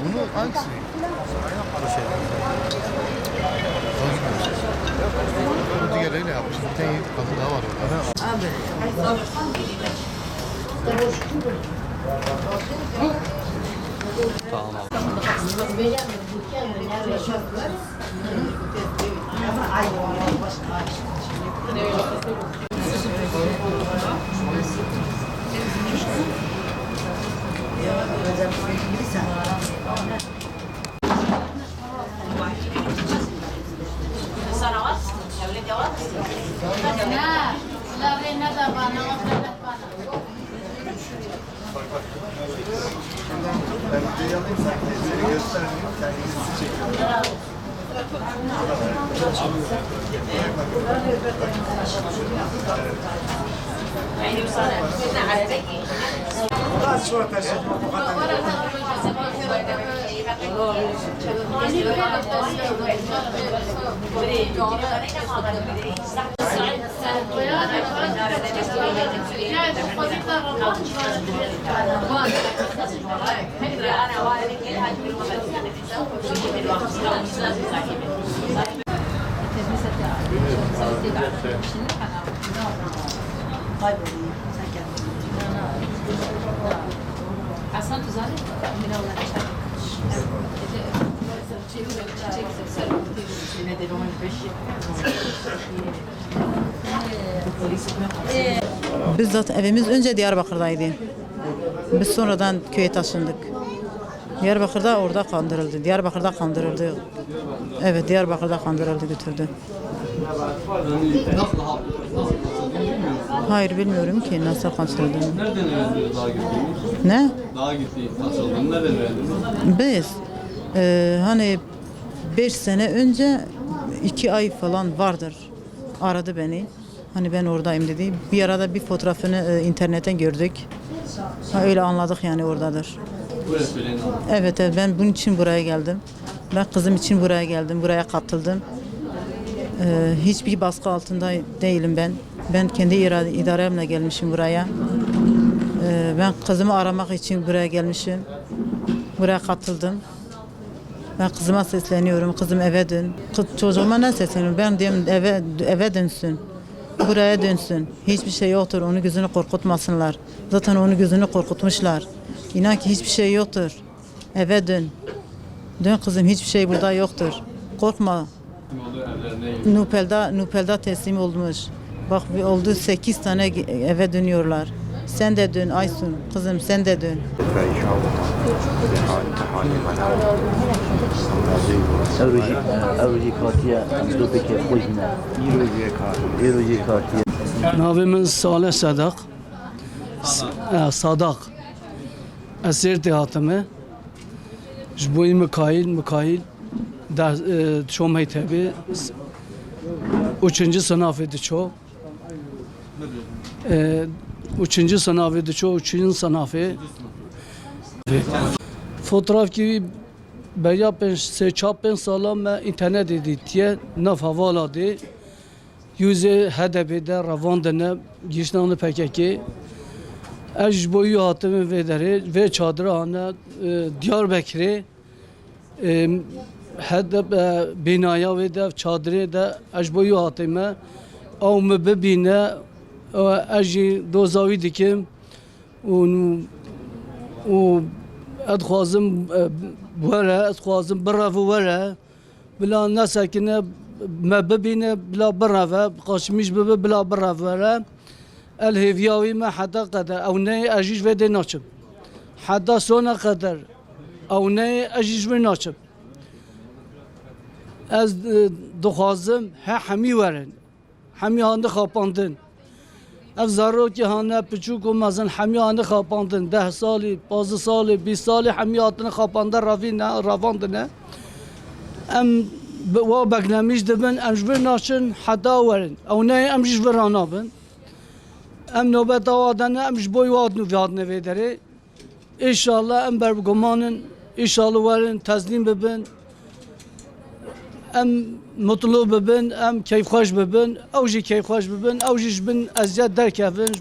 Bunu hangisi? Bu şey. Bu diğerleriyle yapmış. Bir tane kadın daha var orada. Tamam. La reina da bana, Ben videoyu alayım sen seni göstermeyeyim. Kendinizi çekiyorum. Kaç şort taşıdın? Aslan tuzarı Biz evimiz önce Diyarbakır'daydı. Biz sonradan köye taşındık. Diyarbakır'da orada kandırıldı. Diyarbakır'da kandırıldı. Evet, Diyarbakır'da kandırıldı, götürdü. Hayır, bilmiyorum ki nasıl kaçırıldığını. Nereden öğrendiniz daha gittiğiniz? Ne? Daha gitti, kaçırıldığını nereden öğrendiniz? Biz hani 5 sene önce 2 ay falan vardır. Aradı beni. Hani ben oradayım dedi. Bir arada bir fotoğrafını internetten gördük. Ha, öyle anladık yani oradadır. Buraya söyleyin abi. Evet, evet, ben bunun için buraya geldim. Ben kızım için buraya geldim. Buraya katıldım. Hiçbir baskı altında değilim ben. Ben kendi idaremle gelmişim buraya. Ben kızımı aramak için buraya gelmişim. Buraya katıldım. Ben kızıma sesleniyorum. Kızım eve dön. Çocuğuma ne sesleniyorum? Ben diyorum eve dönsün. Buraya dönsün. Hiçbir şey yoktur. Onun gözünü korkutmasınlar. Zaten onun gözünü korkutmuşlar. İnan ki hiçbir şey yoktur. Eve dön. Dön kızım, hiçbir şey burada yoktur. Korkma. Kim oldu evlerine Nupel'da teslim olmuş. Bak oldu 8 tane eve dönüyorlar. Sen de dön Aysun. Kızım sen de dön. أوجي كاتيا دوبك خوجنا يروجي كاتيا Navimiz Salih Sadak. Sadak. Esir teatımı. Jboy Mikail. Ço meytebi. Üçüncü sınıfı diço. Üçüncü sınıfı diço. Üçüncü sınıfı. Fotoğraf gibi beya se çapın salam me internet editiye naf havala de yüze HDP'de ravandene gişnanı PKK ej boyu hatımı vedere ve çadıra ana Diyarbakır'ı HDP binaya ve de çadırı da ej boyu hatımı av me bebine ej dozavi dikim و ادخوازم وره ادخوازم برافو وره بلا نسکنه ما ببینه بلا برافو قاشمیش بلا برافو وره الهیویاوی ما حدا قدر او نه اجیج وده ناچم حدا سونا قدر او نه اجیج و ناچم از دخوازم ها همی ورن همی هانده خاپاندن اف زارو که هانه پچوک و مزن همیانه خاپاندن 10 سالی 15 سالی 20 سالی همیاتن خاپانده رواندنه ام و بگنمیش دبن ام جبر ناشن حدا ورن او نه ام جبر رانابن ام نوبت آوادنه ام جبوی وادنو وادنه ویدره انشالله ام برگمانن انشالله ورن تسلیم ببن ام mutlu bibin, em keyfxweş bibin, ew jî keyfxweş bibin, ew jî ji bin eziyet derkevin.